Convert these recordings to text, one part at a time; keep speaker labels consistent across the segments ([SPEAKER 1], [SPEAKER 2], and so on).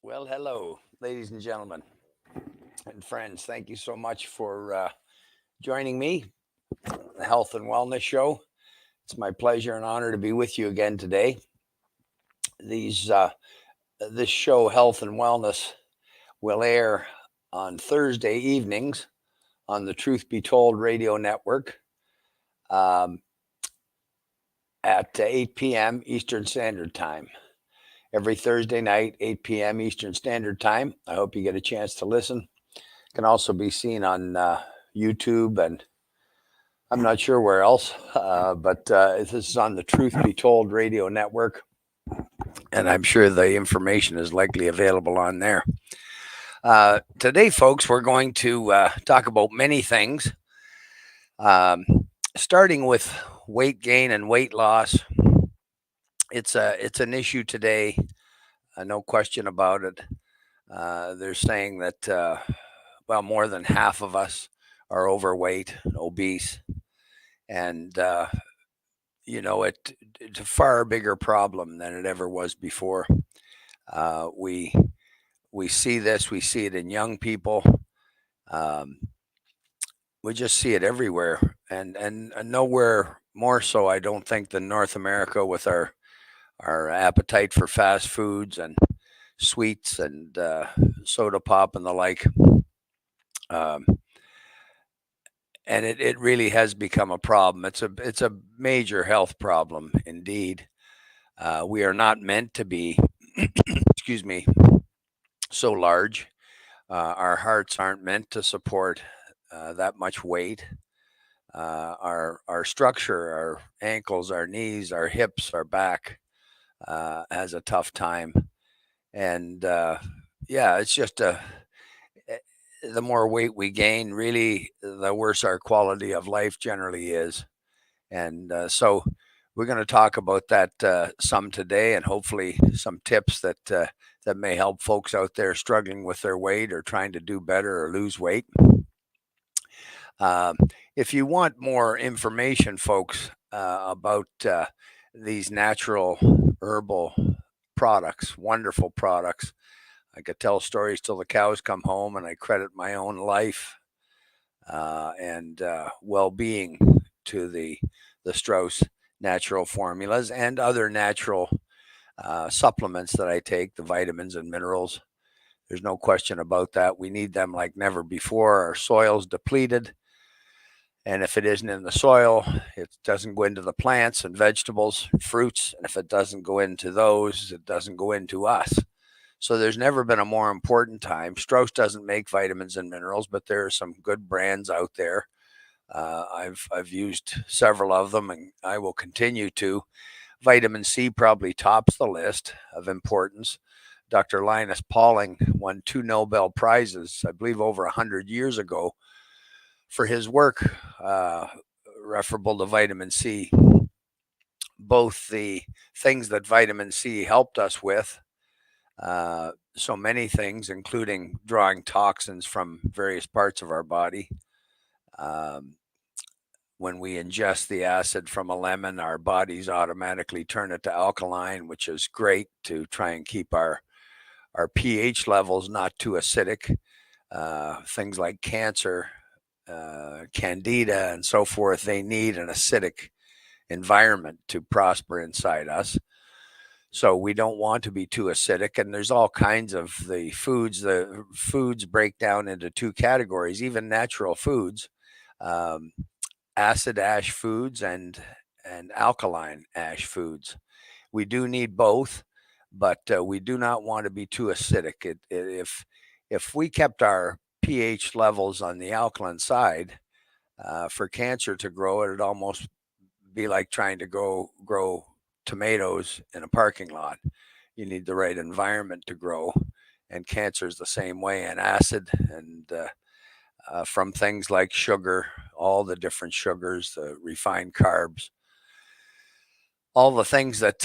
[SPEAKER 1] Well, hello, ladies and gentlemen and friends. Thank you so much for joining me, the Health and Wellness Show. It's my pleasure and honor to be with you again today. These this show, Health and Wellness, will air on Thursday evenings on the Truth Be Told radio network um, at 8 p.m. Eastern Standard Time. Every Thursday night, 8 p.m. Eastern Standard Time. I hope you get a chance to listen. It can also be seen on YouTube, and I'm not sure where else, but this is on the Truth Be Told radio network, and I'm sure the information is likely available on there. Today, folks, we're going to talk about many things, um, starting with weight gain and weight loss. It's an issue today, no question about it. They're saying that more than half of us are overweight, obese, and it's a far bigger problem than it ever was before. Uh, we we see this. We see it in young people. Um, we just see it everywhere, and nowhere more so, I don't think, than North America with our appetite for fast foods and sweets and soda pop and the like. Um, and it really has become a problem. It's a major health problem indeed. We are not meant to be, excuse me, so large. Our hearts aren't meant to support that much weight. Our structure, our ankles, our knees, our hips, our back has a tough time, and yeah, it's just eh, the more weight we gain, really, the worse our quality of life generally is. And so we're going to talk about that some today, and hopefully some tips that may help folks out there struggling with their weight or trying to do better or lose weight. Um, if you want more information, folks, about these natural herbal products, wonderful products, I could tell stories till the cows come home, and I credit my own life and well-being to the Strauss natural formulas and other natural supplements that I take, the vitamins and minerals. There's no question about that. We need them like never before. Our soil's depleted. And if it isn't in the soil, it doesn't go into the plants and vegetables, fruits. And if it doesn't go into those, it doesn't go into us. So there's never been a more important time. Strauss doesn't make vitamins and minerals, but there are some good brands out there. I've used several of them, and I will continue to. Vitamin C probably tops the list of importance. Dr. Linus Pauling won 2 Nobel Prizes, I believe, over 100 years ago, for his work uh, referable to vitamin C. Both the things that vitamin C helped us with, so many things, including drawing toxins from various parts of our body. Um, when we ingest the acid from a lemon, our bodies automatically turn it to alkaline, which is great to try and keep our pH levels not too acidic. Things like cancer, candida, and so forth, they need an acidic environment to prosper inside us. So we don't want to be too acidic. And there's all kinds of the foods. The foods break down into two categories, even natural foods. Um, Acid ash foods and alkaline ash foods. We do need both, but we do not want to be too acidic. If we kept our pH levels on the alkaline side, for cancer to grow, it'd almost be like trying to grow tomatoes in a parking lot. You need the right environment to grow, and cancer is the same way. And acid and from things like sugar, all the different sugars, the refined carbs, all the things that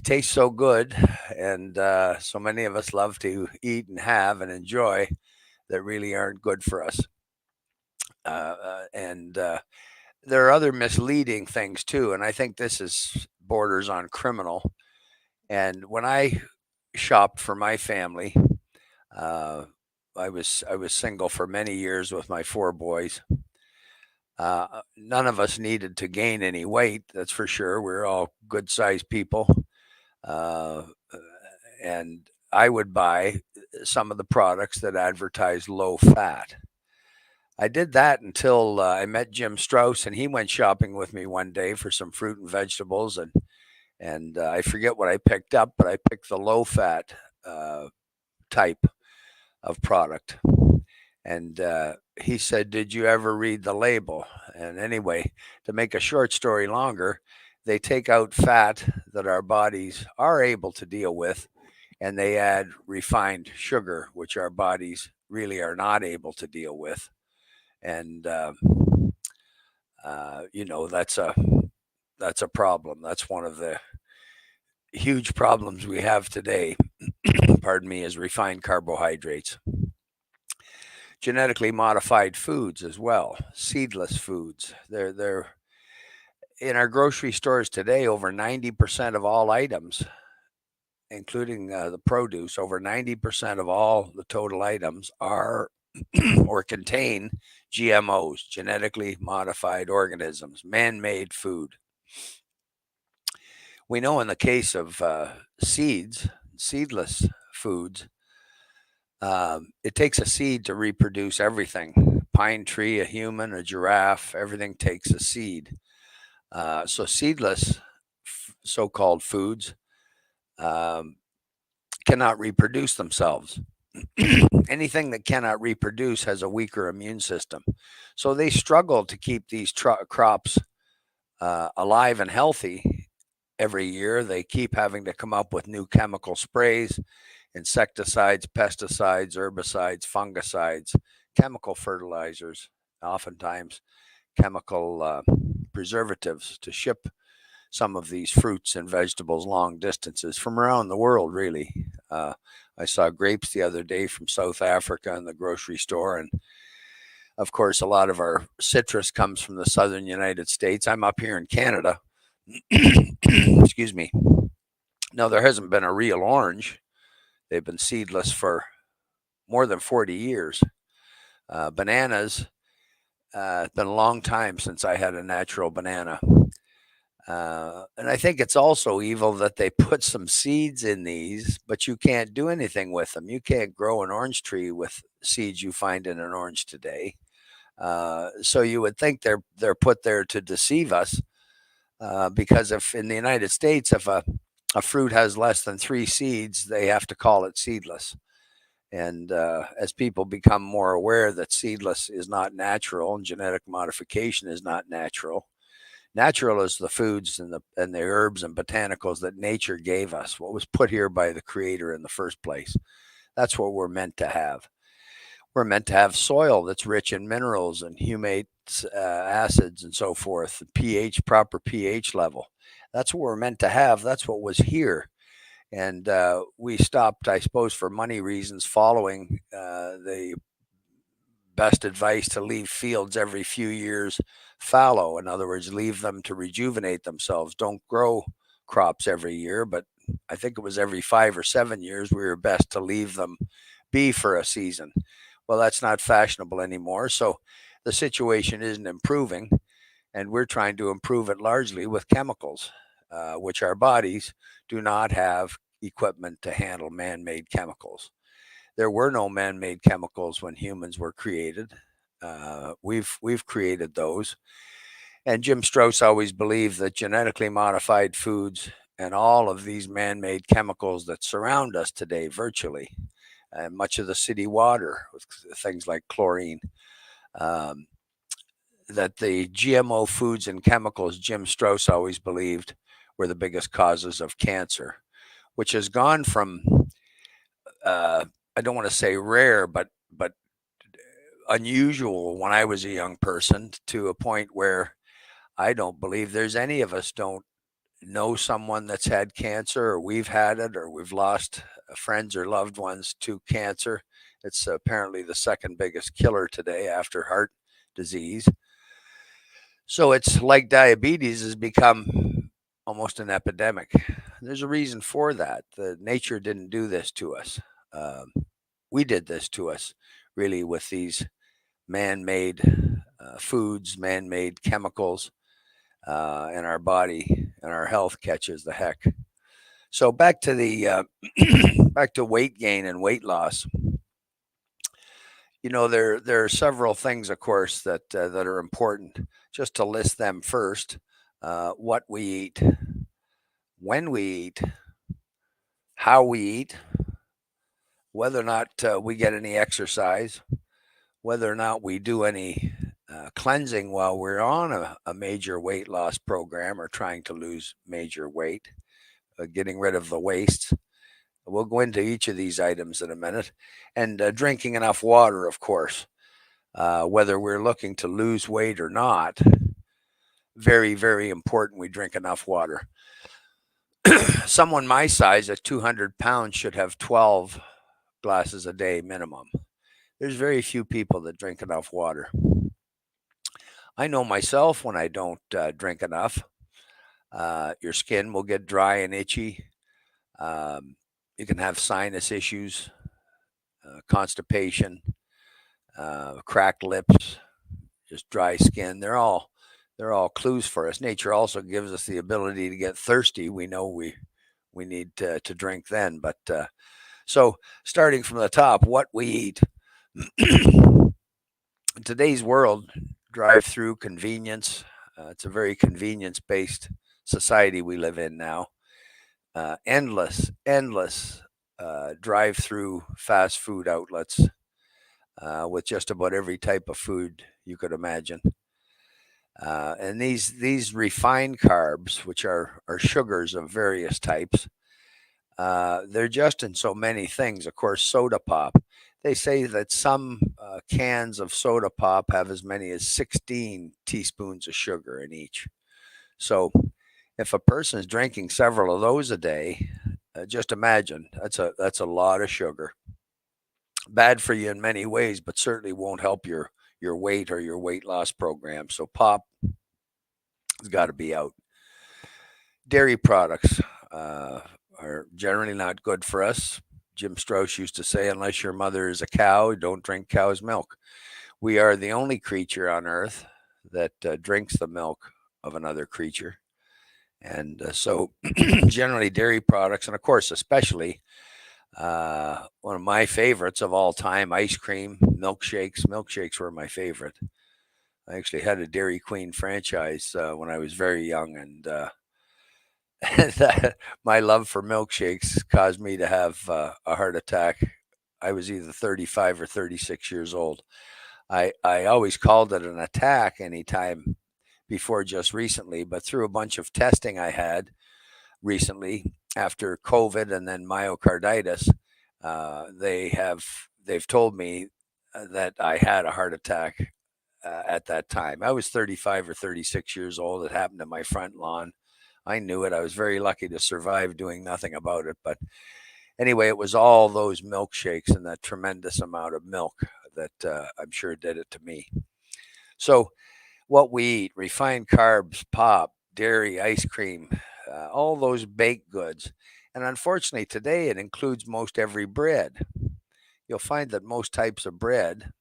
[SPEAKER 1] taste so good and so many of us love to eat and have and enjoy, that really aren't good for us. And There are other misleading things too, and I think this is borders on criminal. And when I shopped for my family. Uh, I was single for many years with my four boys. None of us needed to gain any weight, that's for sure. We're all good sized people. Uh, and I would buy some of the products that advertise low fat. I did that until I met Jim Strauss, and he went shopping with me one day for some fruit and vegetables, and I forget what I picked up, but I picked the low fat uh, type of product. And he said, "Did you ever read the label?" And anyway, to make a short story longer, they take out fat that our bodies are able to deal with, and they add refined sugar, which our bodies really are not able to deal with. And that's a problem. That's one of the huge problems we have today. Pardon me, is refined carbohydrates. Genetically modified foods as well, seedless foods. They're in our grocery stores today. Over 90% of all items, including the produce, over 90% of all the total items are or contain GMOs, genetically modified organisms, man-made food. We know in the case of seedless foods, it takes a seed to reproduce everything. Pine tree, a human, a giraffe, everything takes a seed. So seedless, so-called foods, um, cannot reproduce themselves. Anything that cannot reproduce has a weaker immune system. So they struggle to keep these crops alive and healthy every year. They keep having to come up with new chemical sprays, insecticides, pesticides, herbicides, fungicides, chemical fertilizers, oftentimes chemical preservatives to ship some of these fruits and vegetables long distances from around the world, really. I saw grapes the other day from South Africa in the grocery store. And of course, a lot of our citrus comes from the southern United States. I'm up here in Canada. Excuse me. Now, there hasn't been a real orange. They've been seedless for more than 40 years. Bananas, it's been a long time since I had a natural banana. And I think it's also evil that they put some seeds in these, but you can't do anything with them. You can't grow an orange tree with seeds you find in an orange today. So you would think they're put there to deceive us, because if in the United States, if a fruit has less than 3 seeds, they have to call it seedless. And as people become more aware that seedless is not natural and genetic modification is not natural, natural is the foods and the herbs and botanicals that nature gave us, what was put here by the Creator in the first place. That's what we're meant to have. We're meant to have soil that's rich in minerals and humates, acids, and so forth. pH, proper pH level. That's what we're meant to have. That's what was here. And we stopped, I suppose, for money reasons, following the best advice to leave fields every few years fallow. In other words, leave them to rejuvenate themselves. Don't grow crops every year, but I think it was every 5 or 7 years we were best to leave them be for a season. Well, that's not fashionable anymore. So the situation isn't improving, and we're trying to improve it largely with chemicals, which our bodies do not have equipment to handle man made chemicals. There were no man-made chemicals when humans were created. We've created those, and Jim Strauss always believed that genetically modified foods and all of these man-made chemicals that surround us today, virtually, and much of the city water with things like chlorine, um, that the GMO foods and chemicals, Jim Strauss always believed, were the biggest causes of cancer, which has gone from uh, I don't want to say rare, but unusual when I was a young person, to a point where I don't believe there's any of us don't know someone that's had cancer, or we've had it, or we've lost friends or loved ones to cancer. It's apparently the second biggest killer today after heart disease. So it's like diabetes has become almost an epidemic. There's a reason for that. The nature didn't do this to us. Um, we did this to us, really, with these man-made foods, man-made chemicals, and our body and our health catches the heck. So back to the back to weight gain and weight loss. There are several things, of course, that are important. Just to list them first: what we eat, when we eat, how we eat, whether or not we get any exercise, whether or not we do any cleansing while we're on a major weight loss program or trying to lose major weight, getting rid of the waste. We'll go into each of these items in a minute. And drinking enough water, of course, whether we're looking to lose weight or not. Very, very important we drink enough water. Someone my size at 200 pounds should have 12 glasses a day minimum. There's very few people that drink enough water. I know myself when I don't drink enough. Your skin will get dry and itchy. Um, you can have sinus issues, constipation, cracked lips, just dry skin. They're all clues for us. Nature also gives us the ability to get thirsty. We know we need to drink then. But so starting from the top, what we eat. In today's world, drive-through convenience. It's a very convenience-based society we live in now. Endless drive-through fast food outlets with just about every type of food you could imagine. And these refined carbs, which are sugars of various types, they're just in so many things. Of course, soda pop. They say that some cans of soda pop have as many as 16 teaspoons of sugar in each. So if a person is drinking several of those a day, just imagine that's a lot of sugar. Bad for you in many ways, but certainly won't help your weight or your weight loss program. So pop has got to be out. Dairy products are generally not good for us. Jim Strauss used to say, unless your mother is a cow, don't drink cow's milk. We are the only creature on earth that drinks the milk of another creature. And so generally dairy products, and of course, especially one of my favorites of all time, ice cream, milkshakes. Milkshakes were my favorite. I actually had a Dairy Queen franchise when I was very young, and my love for milkshakes caused me to have a heart attack. I was either 35 or 36 years old. I always called it an attack anytime before just recently, but through a bunch of testing I had recently after COVID and then myocarditis, they've told me that I had a heart attack at that time. I was 35 or 36 years old. It happened in my front lawn. I knew it. I was very lucky to survive doing nothing about it. But anyway, it was all those milkshakes and that tremendous amount of milk that I'm sure did it to me. So, what we eat, refined carbs, pop, dairy, ice cream, all those baked goods. And unfortunately, today it includes most every bread. You'll find that most types of bread,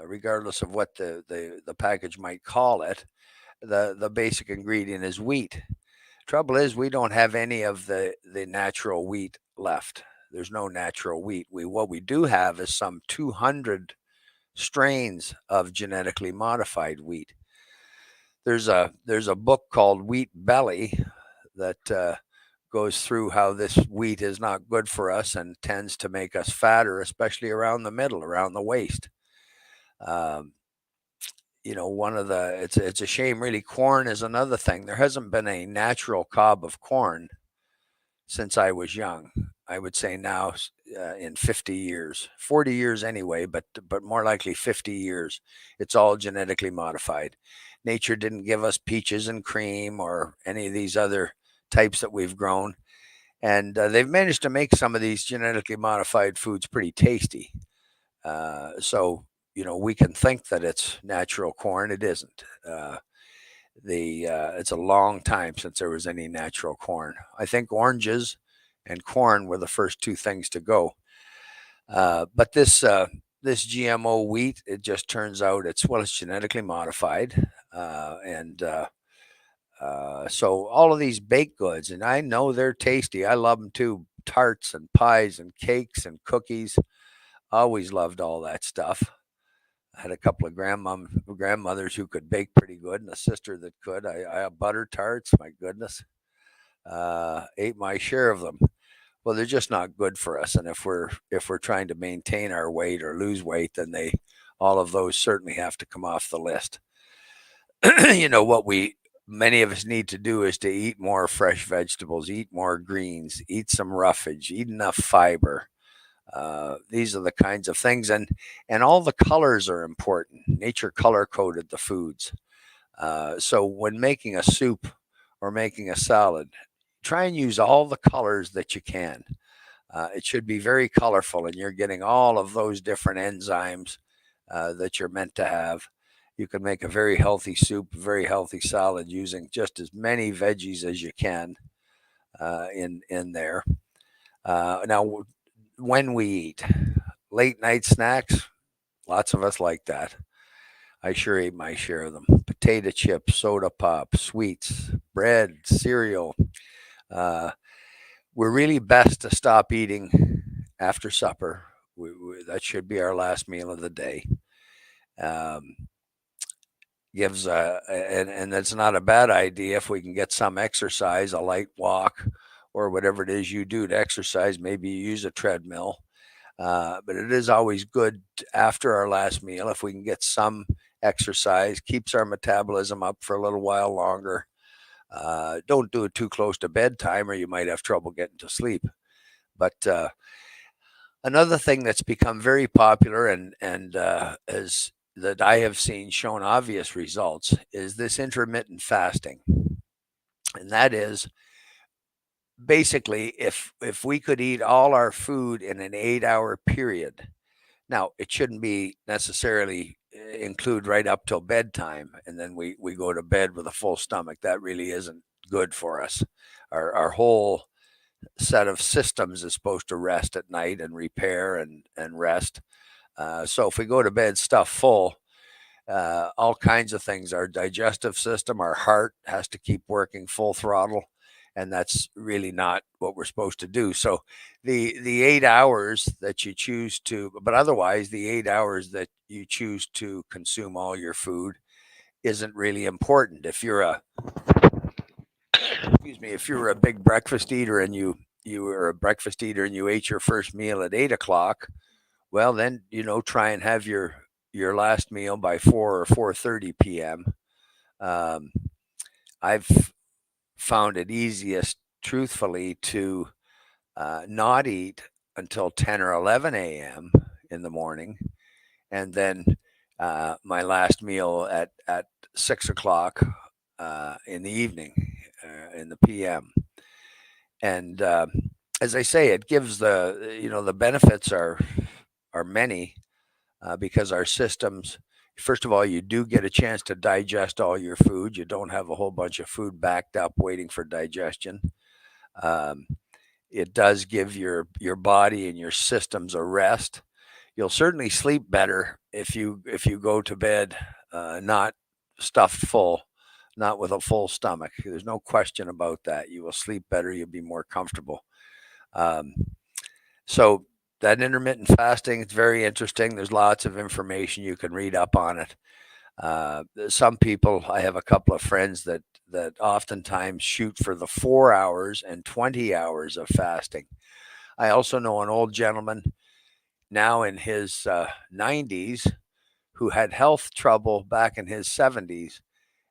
[SPEAKER 1] regardless of what the package might call it, the basic ingredient is wheat. Trouble is, we don't have any of the natural wheat left. There's no natural wheat. What we do have is some 200 strains of genetically modified wheat. There's a book called Wheat Belly that goes through how this wheat is not good for us and tends to make us fatter, especially around the middle, around the waist. Um, one of the it's a shame really. Corn is another thing. There hasn't been a natural cob of corn since I was young. I would say now in 50 years, 40 years anyway, but more likely 50 years. It's all genetically modified. Nature didn't give us peaches and cream or any of these other types that we've grown, and they've managed to make some of these genetically modified foods pretty tasty. So we can think that it's natural corn. It isn't. it's a long time since there was any natural corn. I think oranges and corn were the first two things to go. But this GMO wheat, it just turns out it's genetically modified, and so all of these baked goods, and I know they're tasty. I love them too. Tarts and pies and cakes and cookies. Always loved all that stuff. I had a couple of grandmothers who could bake pretty good, and a sister that could. I butter tarts. My goodness, ate my share of them. Well, they're just not good for us, and if we're trying to maintain our weight or lose weight, then they all of those certainly have to come off the list. What we many of us need to do is to eat more fresh vegetables, eat more greens, eat some roughage, eat enough fiber. These are the kinds of things, and all the colors are important. Nature color coded the foods. So when making a soup or making a salad, try and use all the colors that you can. It should be very colorful, and you're getting all of those different enzymes that you're meant to have. You can make a very healthy soup, a very healthy salad using just as many veggies as you can in there. Now, when we eat late night snacks, lots of us like that. I sure ate my share of them. Potato chips, soda pop, sweets, bread, cereal. Uh, we're really best to stop eating after supper. That should be our last meal of the day. Um, gives and that's not a bad idea if we can get some exercise, a light walk, or whatever it is you do to exercise. Maybe you use a treadmill, but it is always good after our last meal if we can get some exercise. Keeps our metabolism up for a little while longer. Don't do it too close to bedtime, or you might have trouble getting to sleep. But another thing that's become very popular and is that I have seen shown obvious results is this intermittent fasting, and that is basically if we could eat all our food in an 8-hour period. Now it shouldn't be necessarily include right up till bedtime, and then we go to bed with a full stomach. That really isn't good for us. Our whole set of systems is supposed to rest at night and repair and rest. So if we go to bed stuffed full, all kinds of things, our digestive system, our heart has to keep working full throttle, and that's really not what we're supposed to do. So the 8 hours that you choose to, but otherwise the 8 hours that you choose to consume all your food isn't really important. If you're a excuse me, if you're a big breakfast eater and you were a breakfast eater and you ate your first meal at 8 o'clock, well then try and have your last meal by 4 or 4:30 p.m. Um, I've found it easiest, truthfully, to not eat until 10 or 11 a.m. in the morning, and then my last meal at 6 o'clock in the evening, in the p.m. And as I say, it gives the benefits are many because our systems. First of all, you do get a chance to digest all your food. You don't have a whole bunch of food backed up waiting for digestion. Um, it does give your body and your systems a rest. You'll certainly sleep better if you go to bed not stuffed full, not with a full stomach. There's no question about that. You will sleep better. You'll be more comfortable. Um, so that intermittent fasting, it's very interesting. There's lots of information you can read up on it. Some people, I have a couple of friends that oftentimes shoot for the 4 hours and 20 hours of fasting. I also know an old gentleman now in his 90s who had health trouble back in his 70s,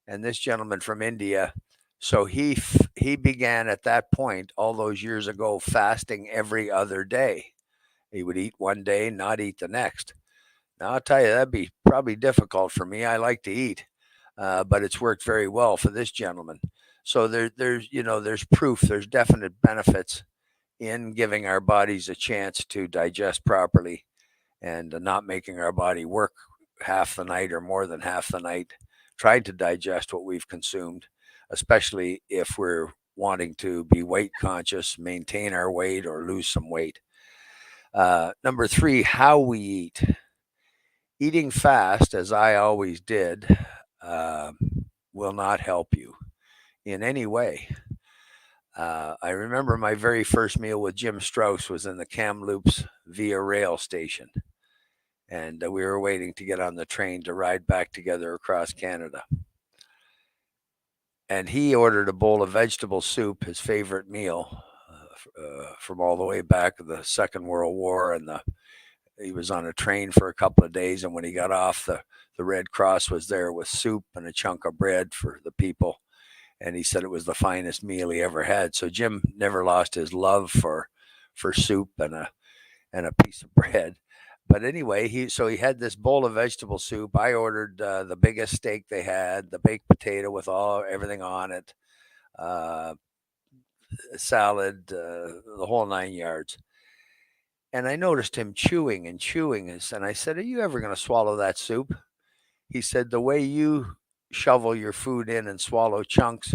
[SPEAKER 1] and this gentleman from India. So he began at that point all those years ago fasting every other day. He would eat one day, not eat the next. Now I'll tell you that'd be probably difficult for me. I like to eat, but it's worked very well for this gentleman. So there's proof. There's definite benefits in giving our bodies a chance to digest properly and not making our body work half the night or more than half the night tried to digest what we've consumed, especially if we're wanting to be weight conscious, maintain our weight, or lose some weight. Number three, how we eat. Eating fast, as I always did, uh, will not help you in any way. I remember my very first meal with Jim Strauss was in the Kamloops Via Rail station, and we were waiting to get on the train to ride back together across Canada. And he ordered a bowl of vegetable soup, his favorite meal, from all the way back of the Second World War. And he was on a train for a couple of days, and when he got off, the Red Cross was there with soup and a chunk of bread for the people. And he said it was the finest meal he ever had. So Jim never lost his love for soup and a piece of bread. But anyway, he had this bowl of vegetable soup. I ordered the biggest steak they had, the baked potato with everything on it, uh, salad, the whole 9 yards. And I noticed him chewing and chewing, and I said, "Are you ever going to swallow that soup?" He said, "The way you shovel your food in and swallow chunks,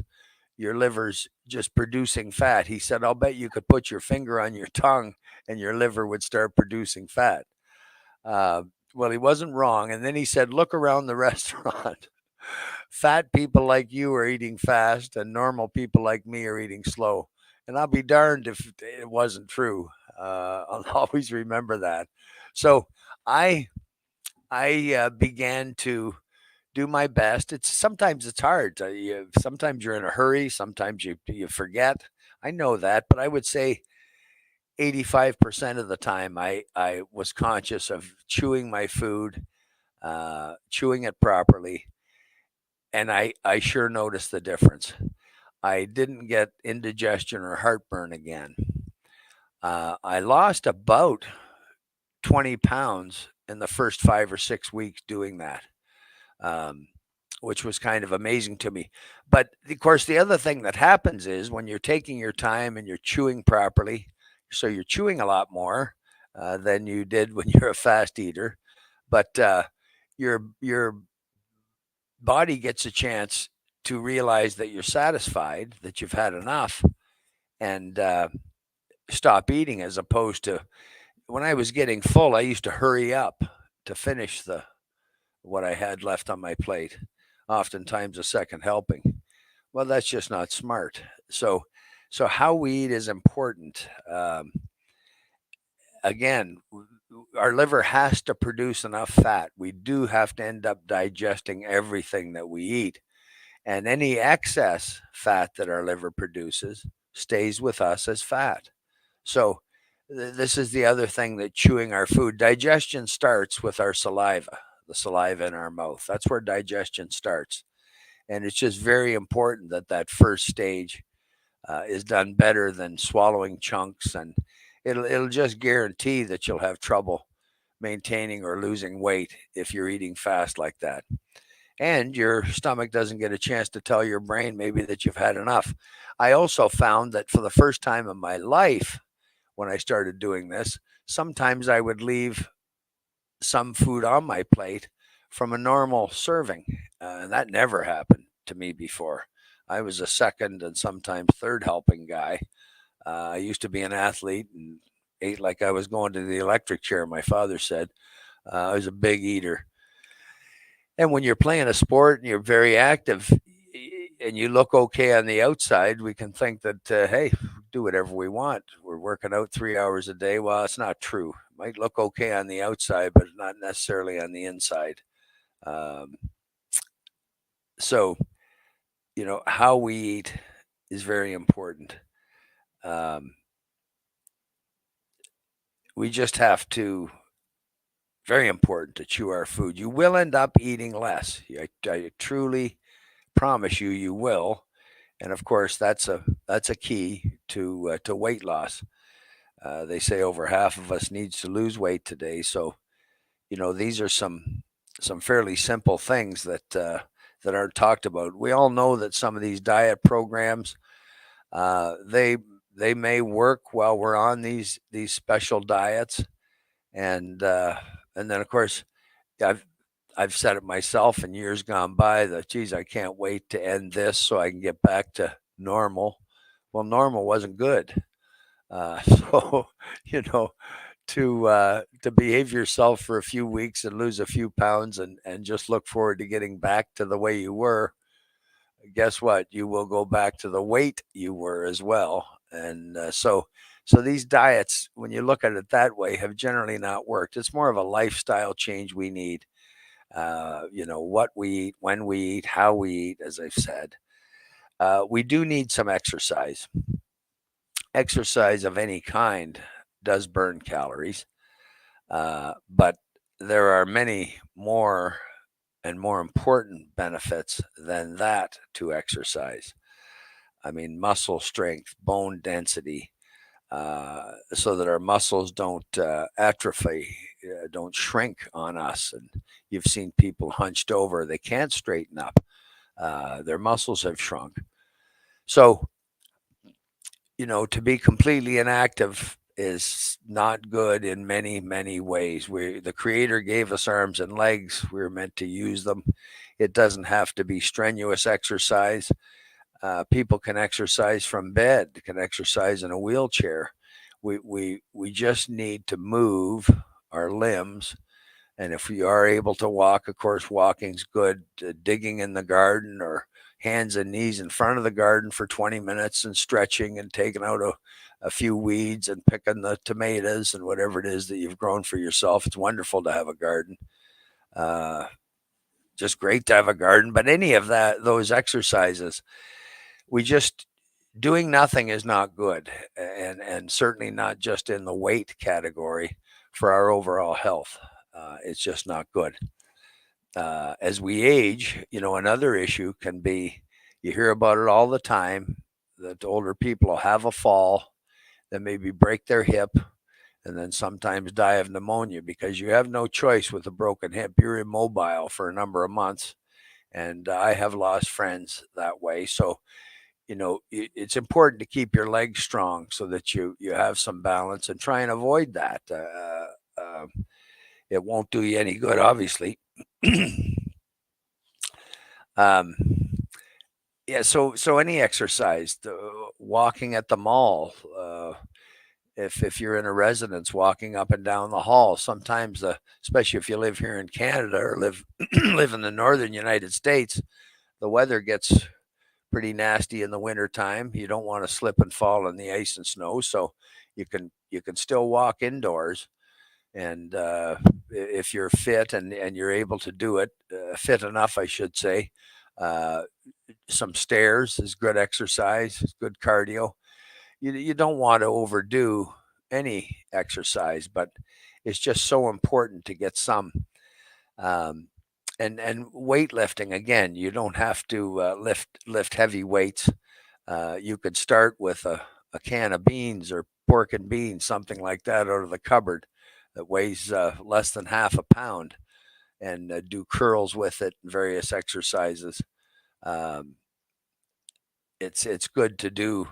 [SPEAKER 1] your liver's just producing fat." He said, "I'll bet you could put your finger on your tongue and your liver would start producing fat." Uh, well, he wasn't wrong. And then he said, "Look around the restaurant. Fat people like you are eating fast, and normal people like me are eating slow." And I'll be darned if it wasn't true. I'll always remember that. So I began to do my best. Sometimes it's hard. Sometimes you're in a hurry. Sometimes you forget. I know that, but I would say 85% of the time I was conscious of chewing my food, chewing it properly, and I sure noticed the difference. I didn't get indigestion or heartburn again. I lost about 20 pounds in the first 5 or 6 weeks doing that. Um, which was kind of amazing to me. But of course, the other thing that happens is when you're taking your time and you're chewing properly, so you're chewing a lot more than you did when you're a fast eater, but your body gets a chance to realize that you're satisfied, that you've had enough, and stop eating. As opposed to when I was getting full, I used to hurry up to finish the what I had left on my plate, oftentimes a second helping. Well, that's just not smart. So how we eat is important. Again, our liver has to produce enough fat. We do have to end up digesting everything that we eat. And any excess fat that our liver produces stays with us as fat. So this is the other thing that chewing our food, digestion starts with our saliva, the saliva in our mouth. That's where digestion starts. And it's just very important that that first stage is done better than swallowing chunks, and it'll just guarantee that you'll have trouble maintaining or losing weight if you're eating fast like that. And your stomach doesn't get a chance to tell your brain maybe that you've had enough. I also found that for the first time in my life, when I started doing this, sometimes I would leave some food on my plate from a normal serving. That never happened to me before. I was a second and sometimes third helping guy. I used to be an athlete and ate like I was going to the electric chair, my father said. I was a big eater. And when you're playing a sport and you're very active and you look okay on the outside, we can think that, hey, do whatever we want. We're working out 3 hours a day. Well, it's not true. It might look okay on the outside, but not necessarily on the inside. Um, so, how we eat is very important. Um, we just have to, very important to chew our food. You will end up eating less. I truly promise you, you will. And of course, that's a key to weight loss. They say over half of us needs to lose weight today. So these are some fairly simple things that aren't talked about. We all know that some of these diet programs they may work while we're on these special diets, and then of course I've I've said it myself in years gone by that, geez, I can't wait to end this so I can get back to normal. Well, normal wasn't good. So, you know, to behave yourself for a few weeks and lose a few pounds and just look forward to getting back to the way you were, guess what? You will go back to the weight you were as well. And so these diets, when you look at it that way, have generally not worked. It's more of a lifestyle change we need. What we eat, when we eat, how we eat, as I've said. We do need some exercise. Exercise of any kind does burn calories, but there are many more and more important benefits than that to exercise. I mean, muscle strength, bone density, so that our muscles don't atrophy, don't shrink on us. And you've seen people hunched over, they can't straighten up. Their muscles have shrunk. So, to be completely inactive is not good in many, many ways. The Creator gave us arms and legs. We're meant to use them. It doesn't have to be strenuous exercise. People can exercise from bed, can exercise in a wheelchair. We just need to move our limbs. And if we are able to walk, of course, walking's good. Digging in the garden or hands and knees in front of the garden for 20 minutes and stretching and taking out a few weeds and picking the tomatoes and whatever it is that you've grown for yourself. It's wonderful to have a garden. Uh, just great to have a garden. But any of those exercises, we just doing nothing is not good, and certainly not just in the weight category for our overall health. It's just not good. As we age, another issue can be, you hear about it all the time, that older people will have a fall, then maybe break their hip, and then sometimes die of pneumonia because you have no choice with a broken hip. You're immobile for a number of months. And I have lost friends that way. So, it's important to keep your legs strong so that you have some balance and try and avoid that. It won't do you any good, obviously. um, yeah. So any exercise, walking at the mall. If you're in a residence, walking up and down the hall. Sometimes, especially if you live here in Canada or live live in the northern United States, the weather gets pretty nasty in the wintertime. You don't want to slip and fall in the ice and snow, so you can still walk indoors. And if you're fit and you're able to do it, fit enough, I should say, uh, some stairs is good exercise, is good cardio. You don't want to overdo any exercise, but it's just so important to get some. Um, and weightlifting, again, you don't have to lift heavy weights. You could start with a can of beans or pork and beans, something like that, out of the cupboard that weighs less than half a pound, and do curls with it, various exercises. Um, it's good to do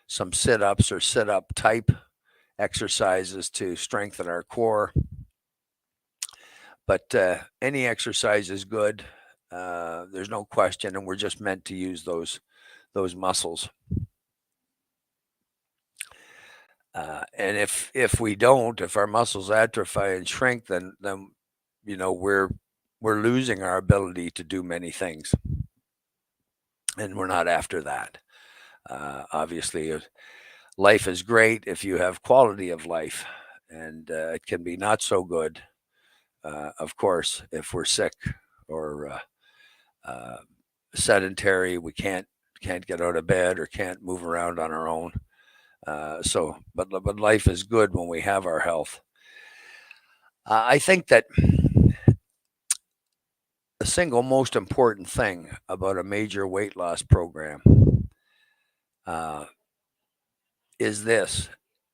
[SPEAKER 1] some sit-ups or sit-up type exercises to strengthen our core. But any exercise is good. There's no question, and we're just meant to use those muscles. And if we don't, if our muscles atrophy and shrink, then we're losing our ability to do many things, and we're not after that. Obviously, life is great if you have quality of life, and it can be not so good, of course, if we're sick or uh, sedentary. We can't get out of bed or can't move around on our own. But life is good when we have our health. I think that the single most important thing about a major weight loss program uh, is this,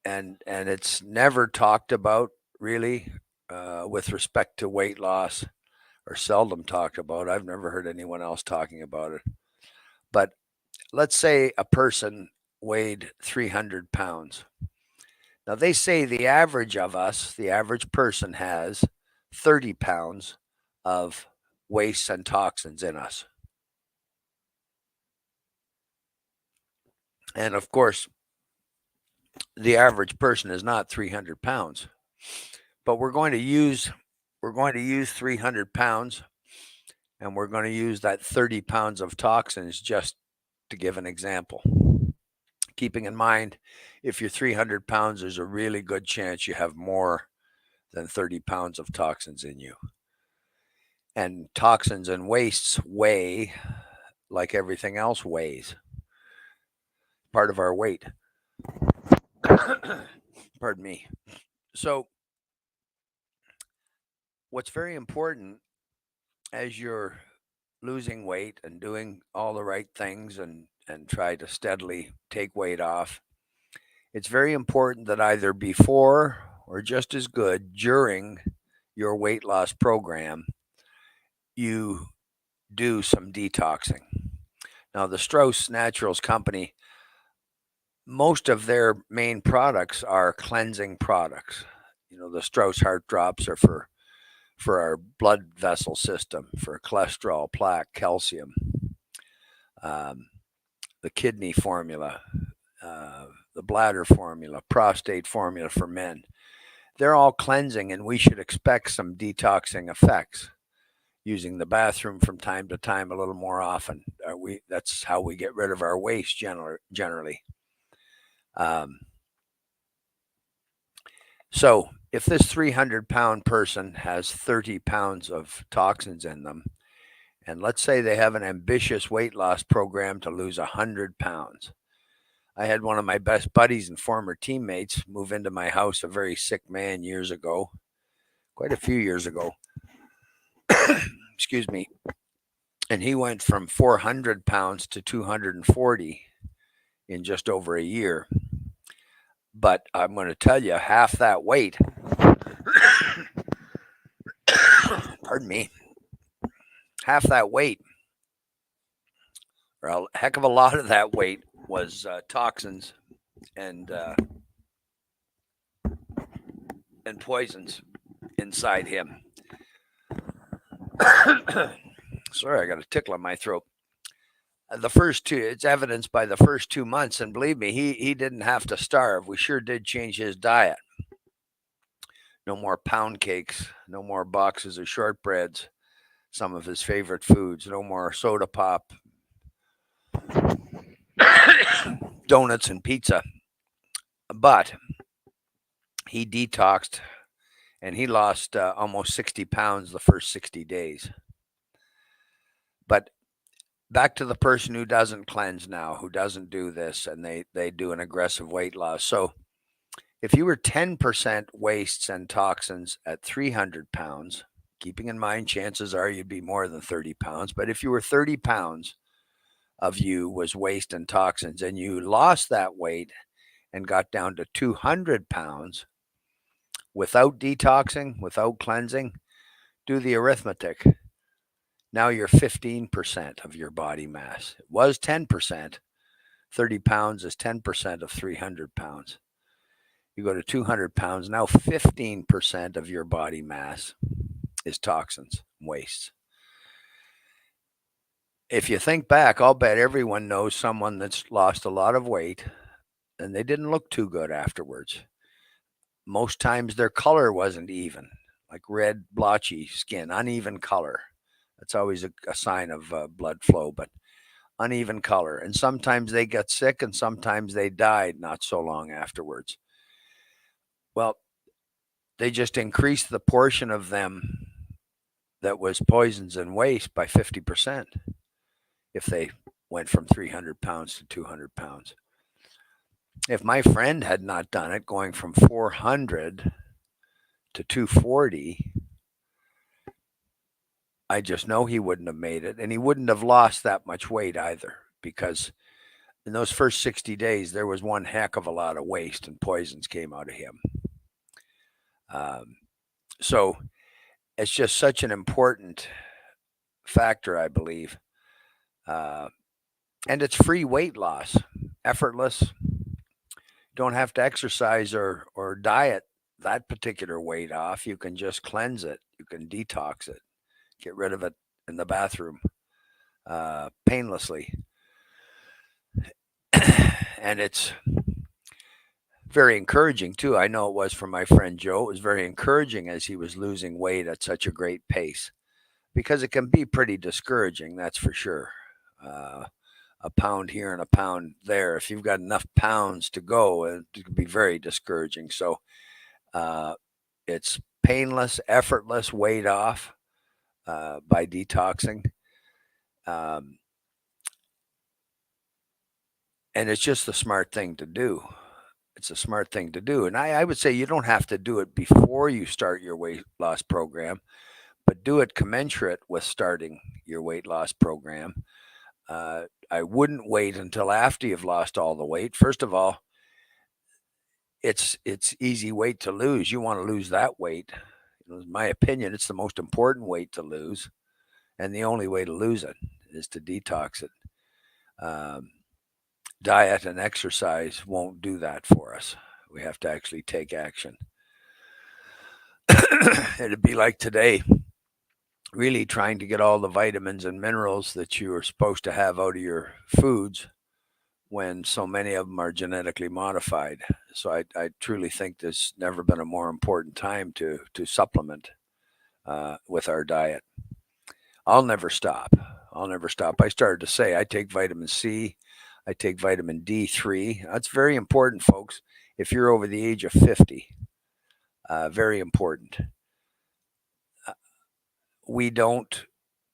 [SPEAKER 1] and it's never talked about really with respect to weight loss, or seldom talked about. I've never heard anyone else talking about it. But let's say a person weighed 300 pounds. Now, they say the average of us, the average person, has 30 pounds of wastes and toxins in us. And of course, the average person is not 300 pounds, but we're going to use 300 pounds, and we're going to use that 30 pounds of toxins just to give an example. Keeping in mind, if you're 300 pounds, there's a really good chance you have more than 30 pounds of toxins in you. And toxins and wastes weigh like everything else weighs, part of our weight. Pardon me. So, what's very important as you're losing weight and doing all the right things and try to steadily take weight off, it's very important that either before or just as good during your weight loss program, you do some detoxing. Now, the Strauss Naturals Company, most of their main products are cleansing products. The Strauss Heart Drops are for our blood vessel system, for cholesterol, plaque, calcium. The kidney formula, the bladder formula, prostate formula for men. They're all cleansing, and we should expect some detoxing effects. Using the bathroom from time to time a little more often. That's how we get rid of our waste generally. So if this 300-pound person has 30 pounds of toxins in them, and let's say they have an ambitious weight loss program to lose 100 pounds. I had one of my best buddies and former teammates move into my house, a very sick man, years ago, quite a few years ago. Excuse me. And he went from 400 pounds to 240 in just over a year. But I'm going to tell you, half that weight, pardon me, half that weight, or a heck of a lot of that weight, was toxins and poisons inside him. Sorry, I got a tickle in my throat. The first two, it's evidenced by the first 2 months, and believe me, he didn't have to starve. We sure did change his diet. No more pound cakes, no more boxes of shortbreads, some of his favorite foods, no more soda pop, donuts and pizza. But he detoxed, and he lost almost 60 pounds the first 60 days. But back to the person who doesn't cleanse now, who doesn't do this, and they do an aggressive weight loss. So if you were 10% wastes and toxins at 300 pounds, keeping in mind chances are you'd be more than 30 pounds, but if you were 30 pounds of you was waste and toxins, and you lost that weight and got down to 200 pounds without detoxing, without cleansing, do the arithmetic. Now you're 15% of your body mass. It was 10%. 30 pounds is 10% of 300 pounds. You go to 200 pounds, now 15% of your body mass is toxins, wastes. If you think back, I'll bet everyone knows someone that's lost a lot of weight and they didn't look too good afterwards. Most times their color wasn't even, like red, blotchy skin, uneven color. That's always a sign of blood flow, but uneven color. And sometimes they got sick and sometimes they died not so long afterwards. Well, they just increased the portion of them that was poisons and waste by 50% if they went from 300 pounds to 200 pounds. If my friend had not done it, going from 400 to 240, I just know he wouldn't have made it, and he wouldn't have lost that much weight either, because in those first 60 days, there was one heck of a lot of waste and poisons came out of him. So it's just such an important factor, I believe. And it's free weight loss, effortless. Don't have to exercise or diet that particular weight off. You can just cleanse it. You can detox it, get rid of it in the bathroom painlessly. And it's very encouraging too. I know it was for my friend Joe. It was very encouraging as he was losing weight at such a great pace, because it can be pretty discouraging, that's for sure. Uh, a pound here and a pound there. If you've got enough pounds to go, it can be very discouraging. So uh, it's painless, effortless weight off by detoxing. Um, and it's just the smart thing to do. It's a smart thing to do. And I would say you don't have to do it before you start your weight loss program, but do it commensurate with starting your weight loss program. I wouldn't wait until after you've lost all the weight. First of all, it's easy weight to lose. You want to lose that weight. In my opinion, it's the most important weight to lose, and the only way to lose it is to detox it. Um, Diet and exercise won't do that for us. We have to actually take action. It'd be like today, really trying to get all the vitamins and minerals that you are supposed to have out of your foods when so many of them are genetically modified. So I truly think there's never been a more important time to supplement with our diet. I'll never stop. I'll never stop. I started to say I take vitamin C, I take vitamin D3. That's very important, folks. If you're over the age of 50, very important. Uh, we don't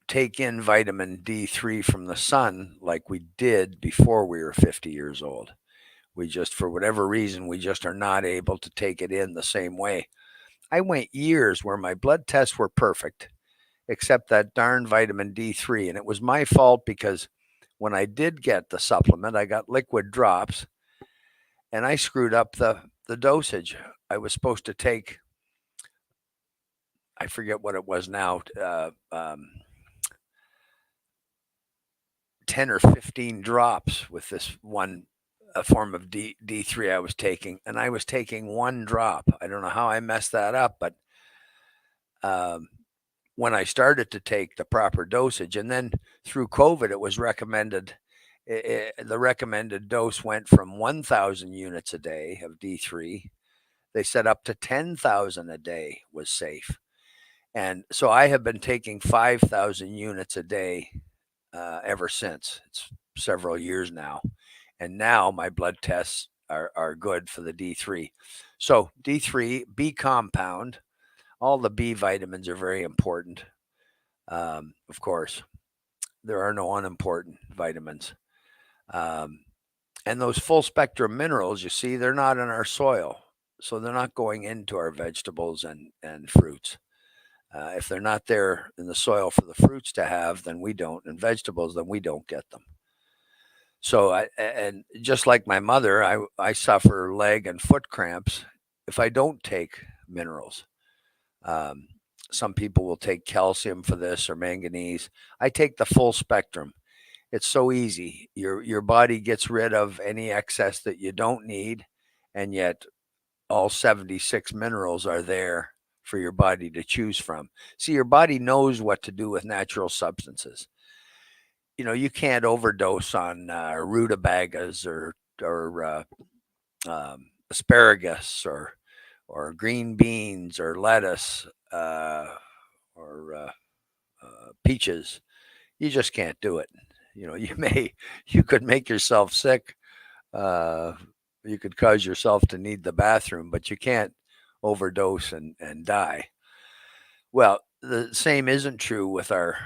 [SPEAKER 1] take in vitamin D3 from the sun like we did before we were 50 years old. We just, for whatever reason, we just are not able to take it in the same way. I went years where my blood tests were perfect, except that darn vitamin D3. And it was my fault because when I did get the supplement, I got liquid drops and I screwed up the dosage. I was supposed to take, I forget what it was now, 10 or 15 drops with this one a form of D3 I was taking, and I was taking one drop. I don't know how I messed that up, but um, when I started to take the proper dosage, and then through COVID, it was recommended. The recommended dose went from 1,000 units a day of D3. They said up to 10,000 a day was safe. And so I have been taking 5,000 units a day ever since. It's several years now. And now my blood tests are good for the D3. So D3, B compound, all the B vitamins are very important. Of course, there are no unimportant vitamins. Um, and those full spectrum minerals, you see, they're not in our soil. So they're not going into our vegetables and fruits. If they're not there in the soil for the fruits to have, then we don't, and vegetables, then we don't get them. So and just like my mother, I suffer leg and foot cramps if I don't take minerals. Um, some people will take calcium for this or manganese. I take the full spectrum. It's so easy. Your body gets rid of any excess that you don't need, and yet all 76 minerals are there for your body to choose from. See, your body knows what to do with natural substances. You can't overdose on rutabagas or asparagus or green beans or lettuce or peaches. You just can't do it. You could make yourself sick. Uh, you could cause yourself to need the bathroom, but you can't overdose and die. Well, the same isn't true with our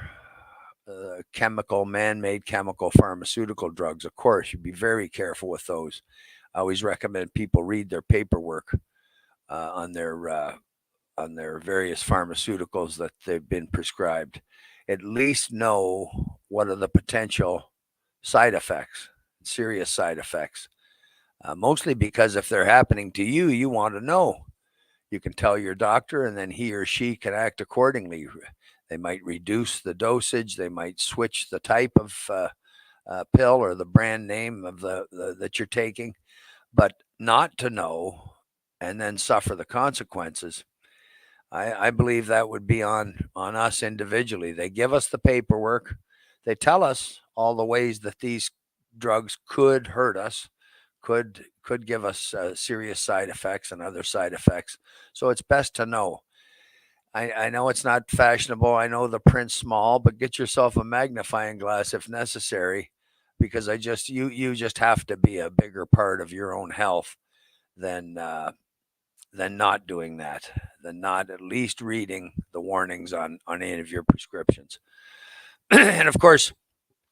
[SPEAKER 1] man-made chemical pharmaceutical drugs. Of course, you'd be very careful with those. I always recommend people read their paperwork uh, on their uh, on their various pharmaceuticals that they've been prescribed. At least know what are the potential side effects, serious side effects. Mostly because if they're happening to you, you want to know. You can tell your doctor, and then he or she can act accordingly. They might reduce the dosage. They might switch the type of pill or the brand name of the that you're taking. But not to know and then suffer the consequences. I believe that would be on us individually. They give us the paperwork. They tell us all the ways that these drugs could hurt us, could give us serious side effects and other side effects. So it's best to know. I know it's not fashionable. I know the print's small, but get yourself a magnifying glass if necessary, because you just have to be a bigger part of your own health than not doing that, than not at least reading the warnings on any of your prescriptions. And of course,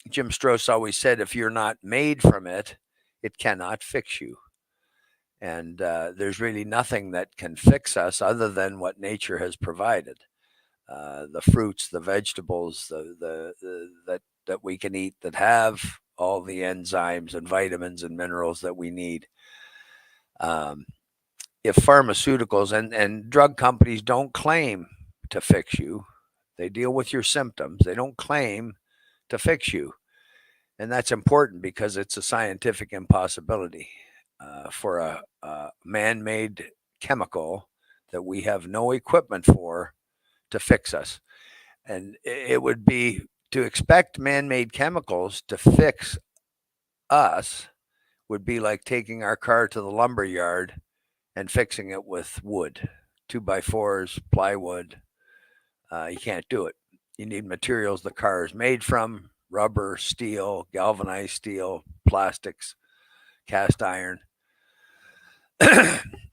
[SPEAKER 1] Jim Strauss always said, if you're not made from it, it cannot fix you. And there's really nothing that can fix us other than what nature has provided. The fruits, the vegetables, that we can eat that have all the enzymes and vitamins and minerals that we need. If pharmaceuticals and drug companies don't claim to fix you, they deal with your symptoms. They don't claim to fix you. And that's important because it's a scientific impossibility for a man made chemical that we have no equipment for to fix us. And it would be to expect man made chemicals to fix us would be like taking our car to the lumber yard and fixing it with wood, 2x4s, plywood. You can't do it. You need materials the car is made from: rubber, steel, galvanized steel, plastics, cast iron.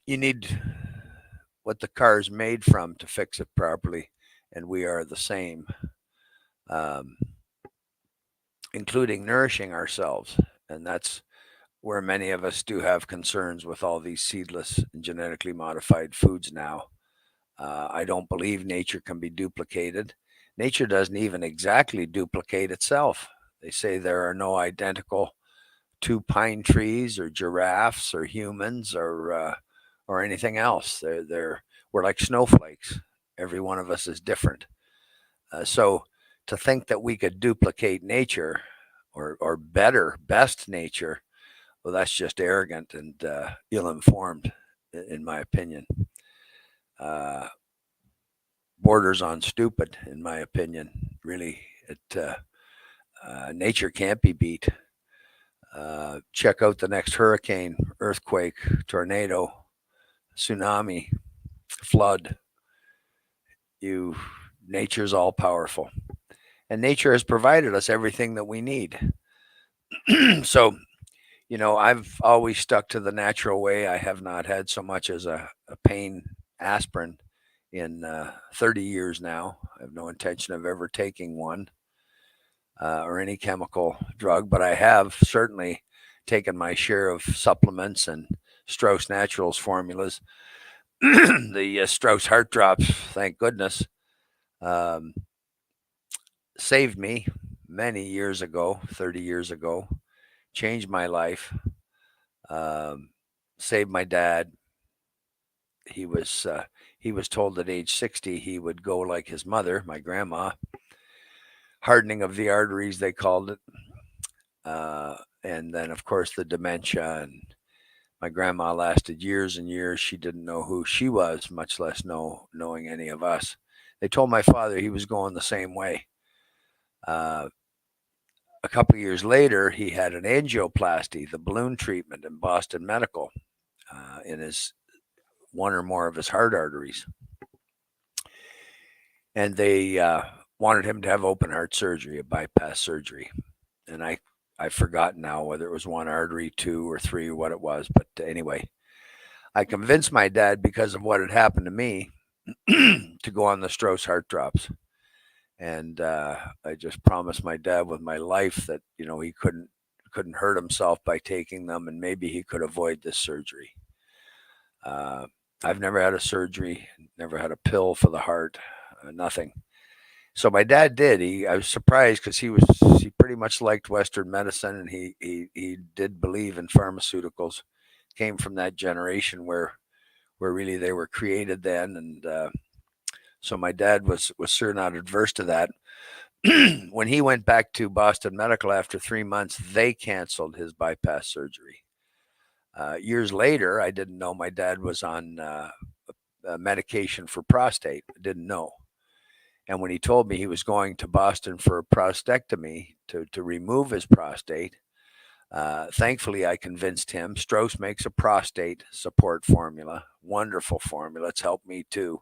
[SPEAKER 1] You need what the car is made from to fix it properly, and we are the same, um, including nourishing ourselves. And that's where many of us do have concerns with all these seedless and genetically modified foods now. I don't believe nature can be duplicated. Nature doesn't even exactly duplicate itself. They say there are no identical two pine trees or giraffes or humans or anything else. We're like snowflakes. Every one of us is different. So to think that we could duplicate nature or best nature, well, that's just arrogant and ill-informed, in my opinion. Uh, Borders on stupid, in my opinion. Really, nature can't be beat. Check out the next hurricane, earthquake, tornado, tsunami, flood. You, nature's all powerful, and nature has provided us everything that we need. So, I've always stuck to the natural way. I have not had so much as a pain aspirin in 30 years now. I have no intention of ever taking one or any chemical drug, but I have certainly taken my share of supplements and Strauss Naturals formulas. The Strauss Heart Drops, thank goodness, um, saved me many years ago, 30 years ago, changed my life, um, saved my dad. He was uh, he was told at age 60 he would go like his mother, my grandma. Hardening of the arteries, they called it. And then, of course, the dementia. And my grandma lasted years and years. She didn't know who she was, much less knowing any of us. They told my father he was going the same way. Uh, a couple of years later, he had an angioplasty, the balloon treatment in Boston Medical, in his one or more of his heart arteries. And they wanted him to have open heart surgery, a bypass surgery. And I've forgotten now whether it was one artery, two or three, or what it was. But anyway, I convinced my dad, because of what had happened to me, to go on the Strauss Heart Drops. And I just promised my dad with my life that he couldn't hurt himself by taking them, and maybe he could avoid this surgery. Uh, I've never had a surgery, never had a pill for the heart, nothing. So my dad did. I was surprised because he pretty much liked Western medicine, and he did believe in pharmaceuticals. Came from that generation where really they were created then, and so my dad was sure not adverse to that. When he went back to Boston Medical after 3 months, they canceled his bypass surgery. Years later, I didn't know my dad was on medication for prostate. I didn't know. And when he told me he was going to Boston for a prostatectomy to remove his prostate, thankfully I convinced him. Strauss makes a prostate support formula, wonderful formula. It's helped me too.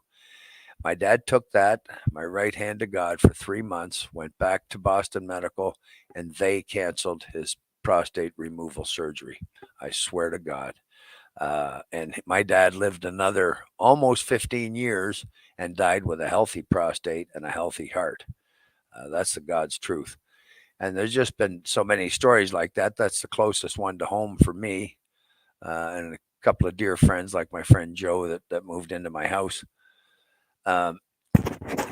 [SPEAKER 1] My dad took that, my right hand to God, for 3 months, went back to Boston Medical, and they canceled his prostate removal surgery. I swear to God. And my dad lived another almost 15 years and died with a healthy prostate and a healthy heart. That's the God's truth. And there's just been so many stories like that. That's the closest one to home for me. And a couple of dear friends, like my friend Joe, that moved into my house. Um,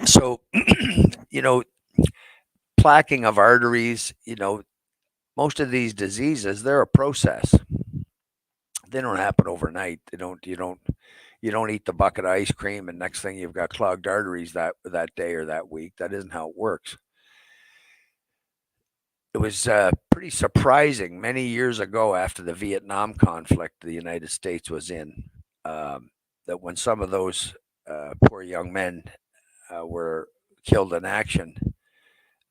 [SPEAKER 1] so, you know, plaquing of arteries, most of these diseases, they're a process. They don't happen overnight. You don't eat the bucket of ice cream and next thing you've got clogged arteries that day or that week. That isn't how it works. It was pretty surprising many years ago after the Vietnam conflict the United States was in, that when some of those poor young men were killed in action,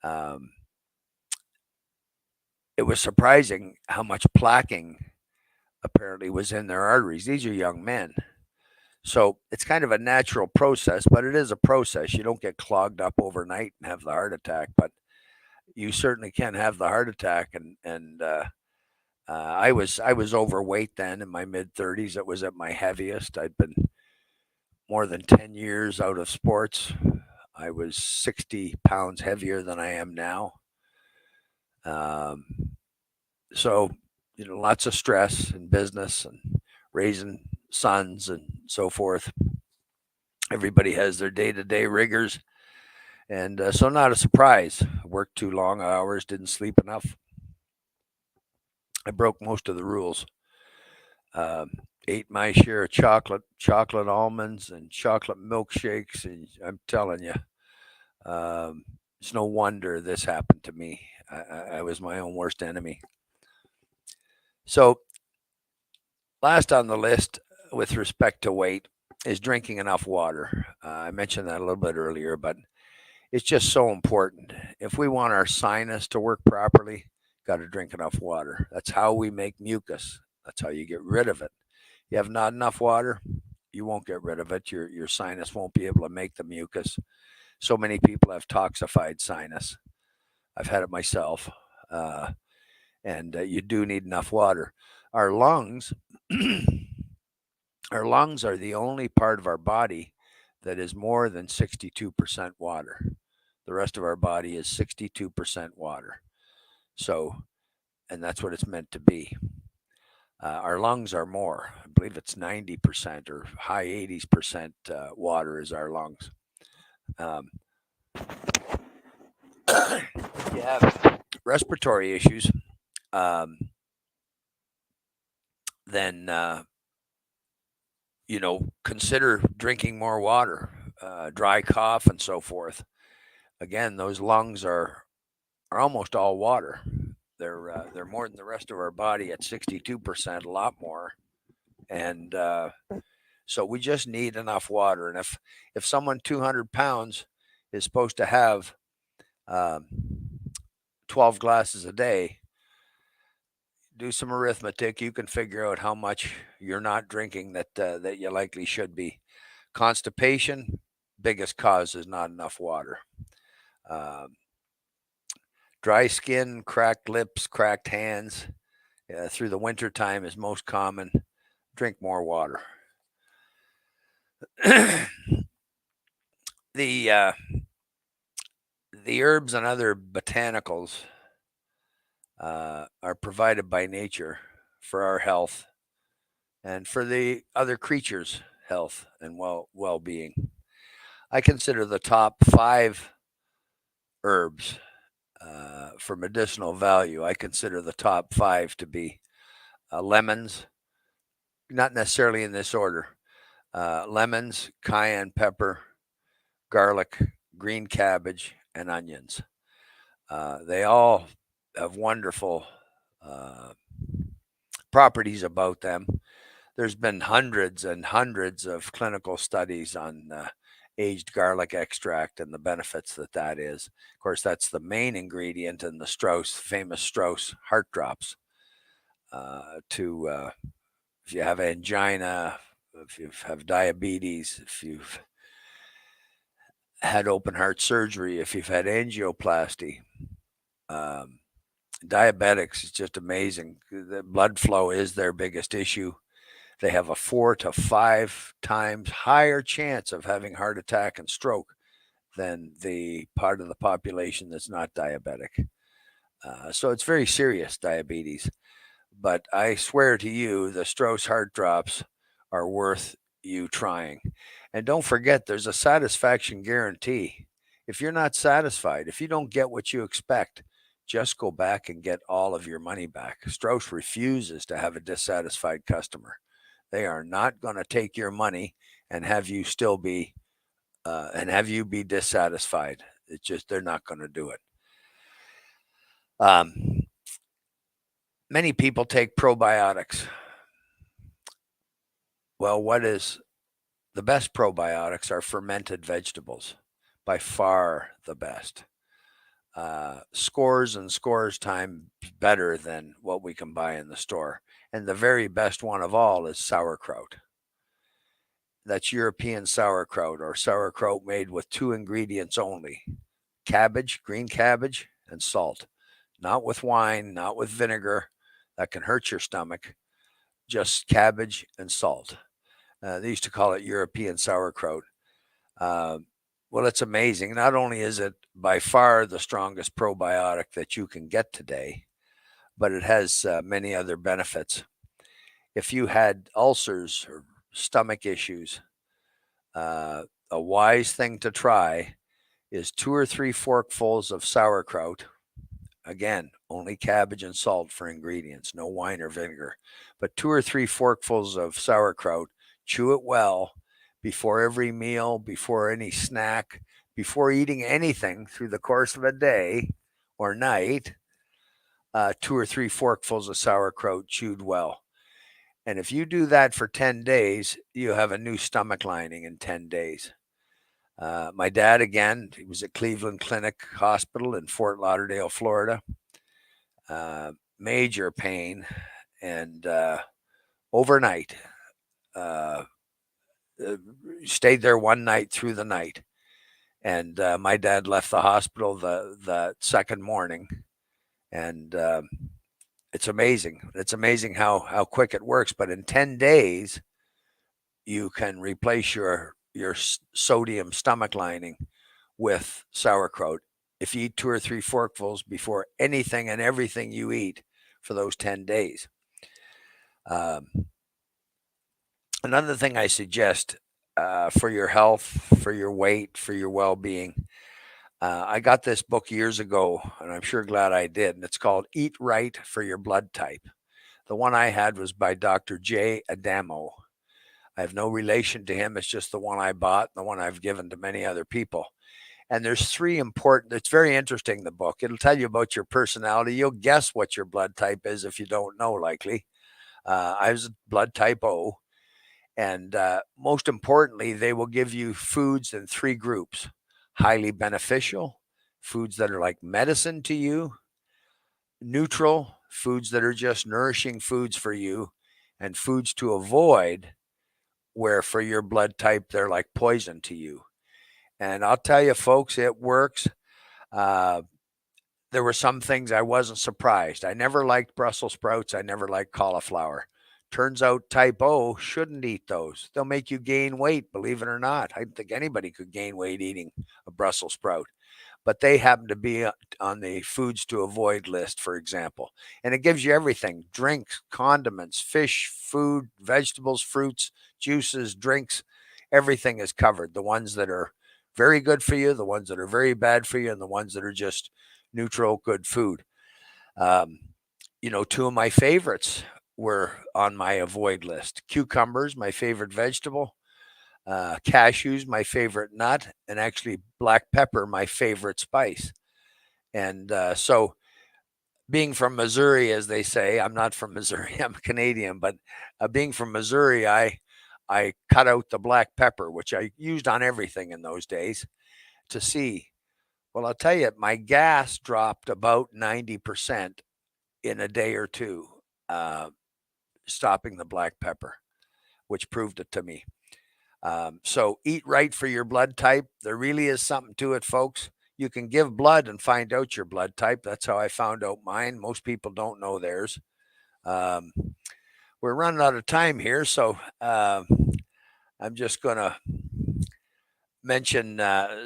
[SPEAKER 1] um, it was surprising how much plaquing apparently was in their arteries. These are young men. So it's kind of a natural process, but it is a process. You don't get clogged up overnight and have the heart attack, but you certainly can have the heart attack. I was overweight then in my mid 30s. It was at my heaviest. I'd been more than 10 years out of sports. I was 60 pounds heavier than I am now. Um, so lots of stress in business and raising sons and so forth. Everybody has their day-to-day rigors, and so not a surprise. I worked too long hours, didn't sleep enough. I broke most of the rules. Ate my share of chocolate almonds, and chocolate milkshakes, and I'm telling you, it's no wonder this happened to me. I was my own worst enemy. So, last on the list with respect to weight is drinking enough water. I mentioned that a little bit earlier, but it's just so important. If we want our sinus to work properly, got to drink enough water. That's how we make mucus. That's how you get rid of it. You have not enough water, you won't get rid of it. Your sinus won't be able to make the mucus. So many people have toxified sinus. I've had it myself, and you do need enough water. Our lungs, our lungs are the only part of our body that is more than 62% water. The rest of our body is 62% water. So, and that's what it's meant to be. Our lungs are more. I believe it's 90% or high 80% water is our lungs. Um, if you have respiratory issues, um, then consider drinking more water, dry cough, and so forth. Again, those lungs are almost all water. They're more than the rest of our body at 62%, a lot more, and so we just need enough water. And if someone 200 pounds is supposed to have um, 12 glasses a day, do some arithmetic. You can figure out how much you're not drinking that you likely should be. Constipation, biggest cause is not enough water. Um, Dry skin, cracked lips, cracked hands through the winter time is most common. Drink more water. the uh, the herbs and other botanicals are provided by nature for our health and for the other creatures' health and well-being. I consider the top 5 herbs for medicinal value. I consider the top 5 to be lemons, not necessarily in this order. Lemons, cayenne pepper, garlic, green cabbage, and onions. They all have wonderful uh, properties about them. There's been hundreds and hundreds of clinical studies on aged garlic extract and the benefits that that is. Of course, that's the main ingredient in the famous Strauss heart drops. If you have angina, if you have diabetes, if you've had open heart surgery, if you've had angioplasty, um, diabetics is just amazing. The blood flow is their biggest issue. They have a 4 to 5 times higher chance of having heart attack and stroke than the part of the population that's not diabetic. So it's very serious, diabetes. But I swear to you, the Strauss heart drops are worth you trying. And don't forget, there's a satisfaction guarantee. If you're not satisfied, if you don't get what you expect, just go back and get all of your money back. Strauss refuses to have a dissatisfied customer. They are not going to take your money and have you still be have you be dissatisfied. It's just they're not going to do it. Um, Many people take probiotics. Well, what is the best probiotics are fermented vegetables, by far the best. Scores and scores times better than what we can buy in the store. And the very best one of all is sauerkraut. That's European sauerkraut, or sauerkraut made with 2 ingredients only: cabbage, green cabbage, and salt. Not with wine, not with vinegar. That can hurt your stomach. Just cabbage and salt. They used to call it European sauerkraut. Uh, well, it's amazing. Not only is it by far the strongest probiotic that you can get today, but it has many other benefits. If you had ulcers or stomach issues, a wise thing to try is 2 or 3 forkfuls of sauerkraut. Again, only cabbage and salt for ingredients, no wine or vinegar. But 2 or 3 forkfuls of sauerkraut, chew it well before every meal, before any snack, before eating anything through the course of a day or night. 2 or 3 forkfuls of sauerkraut chewed well. And if you do that for 10 days, you have a new stomach lining in 10 days. My dad, again, he was at Cleveland Clinic Hospital in Fort Lauderdale, Florida. Major pain, and overnight, uh, stayed there one night through the night. And my dad left the hospital the second morning, and it's amazing. It's amazing how quick it works. But in 10 days, you can replace your sodium stomach lining with sauerkraut if you eat 2 or 3 forkfuls before anything and everything you eat for those 10 days. Another thing I suggest for your health, for your weight, for your well-being, I got this book years ago, and I'm sure glad I did, and it's called Eat Right for Your Blood Type. The one I had was by Dr. J. Adamo. I have no relation to him. It's just the one I bought, the one I've given to many other people. And there's 3 important, it's very interesting, the book. It'll tell you about your personality. You'll guess what your blood type is if you don't know, likely. I was blood type O. And most importantly, they will give you foods in 3 groups: highly beneficial, foods that are like medicine to you; neutral, foods that are just nourishing foods for you; and foods to avoid, where for your blood type, they're like poison to you. And I'll tell you, folks, it works. Uh, there were some things I wasn't surprised. I never liked Brussels sprouts. I never liked cauliflower. Turns out type O shouldn't eat those. They'll make you gain weight, believe it or not. I don't think anybody could gain weight eating a Brussels sprout, but they happen to be on the foods to avoid list, for example. And it gives you everything: drinks, condiments, fish, food, vegetables, fruits, juices, drinks. Everything is covered. The ones that are very good for you, the ones that are very bad for you, and the ones that are just neutral, good food. Um, 2 of my favorites were on my avoid list: cucumbers, my favorite vegetable; cashews, my favorite nut; and actually black pepper, my favorite spice. And so being from Missouri, as they say, I'm not from Missouri, I'm Canadian, but being from Missouri, I cut out the black pepper, which I used on everything in those days to see. Well, I'll tell you, my gas dropped about 90% in a day or two, uh, stopping the black pepper, which proved it to me. So eat right for your blood type. There really is something to it, folks. You can give blood and find out your blood type. That's how I found out mine. Most people don't know theirs. Um, we're running out of time here, so I'm just going to mention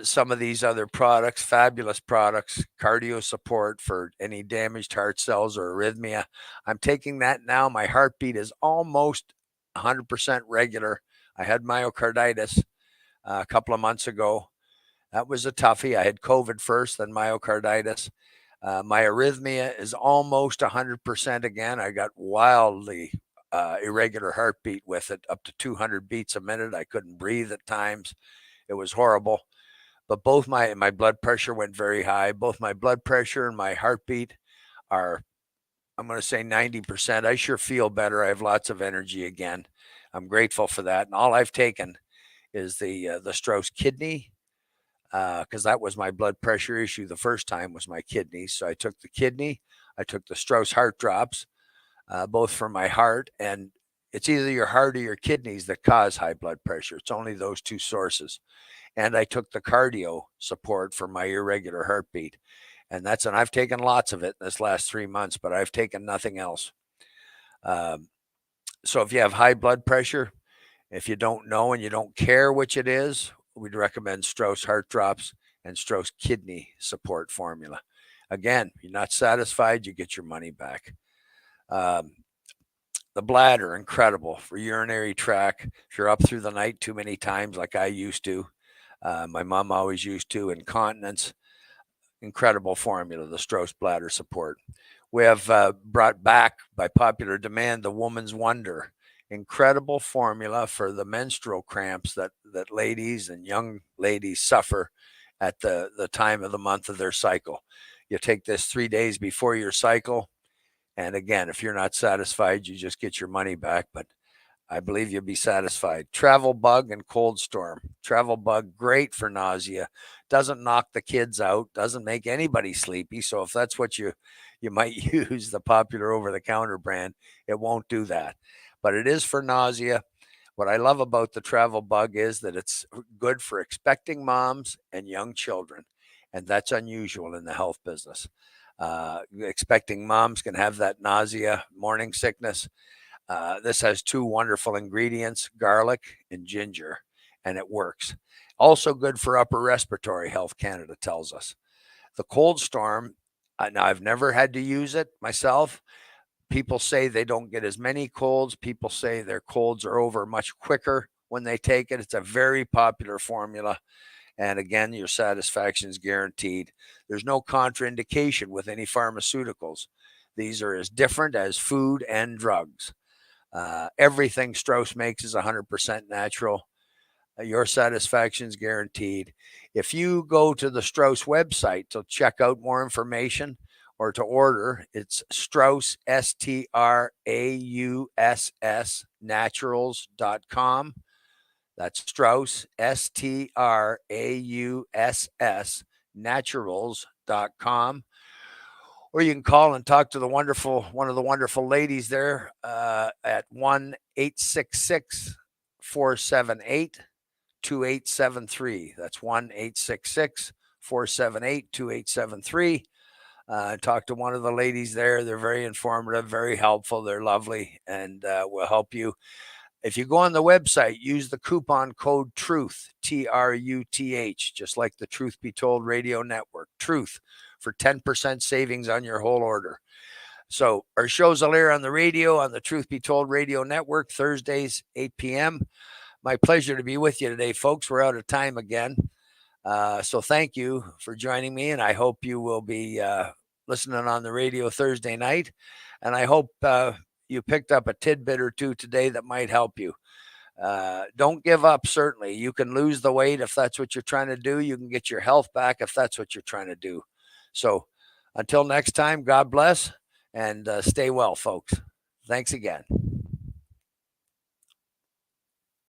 [SPEAKER 1] some of these other products, fabulous products, cardio support for any damaged heart cells or arrhythmia. I'm taking that now. My heartbeat is almost 100% regular. I had myocarditis a couple of months ago. That was a toughie. I had COVID first, then myocarditis. My arrhythmia is almost 100% again. I got wildly irregular heartbeat with it, up to 200 beats a minute. I couldn't breathe at times. It was horrible. But both my blood pressure went very high. Both my blood pressure and my heartbeat are, I'm going to say 90%. I sure feel better. I have lots of energy again. I'm grateful for that. And all I've taken is the Strauss kidney, because that was my blood pressure issue the first time, was my kidneys. So I took the kidney, I took the Strauss heart drops, both for my heart, and it's either your heart or your kidneys that cause high blood pressure. It's only those two sources. And I took the cardio support for my irregular heartbeat. And I've taken lots of it in this last 3 months, but I've taken nothing else. So if you have high blood pressure, if you don't know and you don't care which it is, we'd recommend Strauss heart drops and Strauss kidney support formula. Again, you're not satisfied, you get your money back. The bladder, incredible for urinary tract. If you're up through the night too many times, like I used to, my mom always used to, incontinence, incredible formula, the Strauss bladder support. We have brought back by popular demand the Woman's Wonder, incredible formula for the menstrual cramps that ladies and young ladies suffer at the time of the month of their cycle. You take this 3 days before your cycle, and again, if you're not satisfied, you just get your money back, but I believe you'll be satisfied. Travel bug and cold storm. Travel bug, great for nausea. Doesn't knock the kids out. Doesn't make anybody sleepy. So if that's what you might use, the popular over-the-counter brand, it won't do that. But it is for nausea. What I love about the travel bug is that it's good for expecting moms and young children, and that's unusual in the health business. Expecting moms can have that nausea, morning sickness. This has two wonderful ingredients, garlic and ginger, and it works. Also good for upper respiratory health, Canada tells us. The cold storm, now I've never had to use it myself. People say they don't get as many colds. People say their colds are over much quicker when they take it. It's a very popular formula. And again, your satisfaction is guaranteed. There's no contraindication with any pharmaceuticals. These are as different as food and drugs. Everything Strauss makes is 100% natural. Your satisfaction is guaranteed. If you go to the Strauss website to check out more information or to order, it's Strauss, Strauss, naturals.com. That's Strauss, Strauss, naturals.com. Or you can call and talk to one of the wonderful ladies there at 1-866-478-2873. That's 1-866-478-2873. Talk to one of the ladies there. They're very informative, very helpful. They're lovely, and will help you. If you go on the website, use the coupon code TRUTH, TRUTH, just like the Truth Be Told Radio Network, TRUTH, for 10% savings on your whole order. So our shows will air on the radio, on the Truth Be Told Radio Network, Thursdays, 8 p.m. My pleasure to be with you today, folks. We're out of time again. So thank you for joining me, and I hope you will be listening on the radio Thursday night. And I hope you picked up a tidbit or two today that might help you. Don't give up, certainly. You can lose the weight if that's what you're trying to do. You can get your health back if that's what you're trying to do. So Until next time, God bless and stay well, folks. Thanks again.